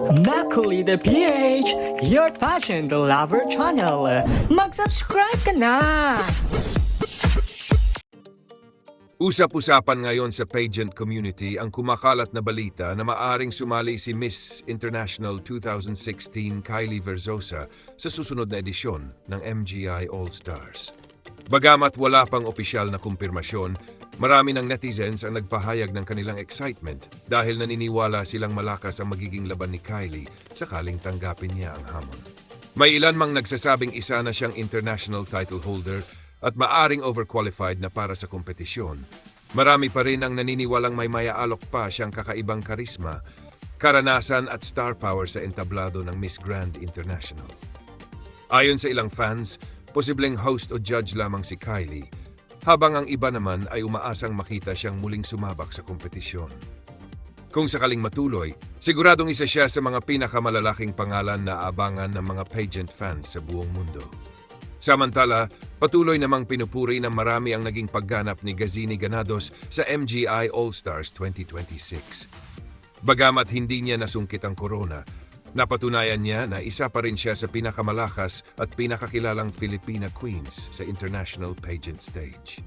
Makulit PH, your passion the lover channel. Mag-subscribe ka na! Usap-usapan ngayon sa pageant community ang kumakalat na balita na maaring sumali si Miss International 2016 Kylie Verzosa sa susunod na edisyon ng MGI All-Stars. Bagamat wala pang opisyal na kumpirmasyon, marami ng netizens ang nagpahayag ng kanilang excitement dahil naniniwala silang malakas ang magiging laban ni Kylie sakaling tanggapin niya ang hamon. May ilan mang nagsasabing isa na siyang international title holder at maaring overqualified na para sa kompetisyon. Marami pa rin ang naniniwalang may mayaalok pa siyang kakaibang karisma, karanasan at star power sa entablado ng Miss Grand International. Ayon sa ilang fans, posibleng host o judge lamang si Kylie, habang ang iba naman ay umaasang makita siyang muling sumabak sa kompetisyon. Kung sakaling matuloy, siguradong isa siya sa mga pinakamalalaking pangalan na aabangan ng mga pageant fans sa buong mundo. Samantala, patuloy namang pinupuri ng marami ang naging pagganap ni Gazini Ganados sa MGI All-Stars 2026. Bagamat hindi niya nasungkit ang corona, napatunayan niya na isa pa rin siya sa pinakamalakas at pinakakilalang Filipina queens sa international pageant stage.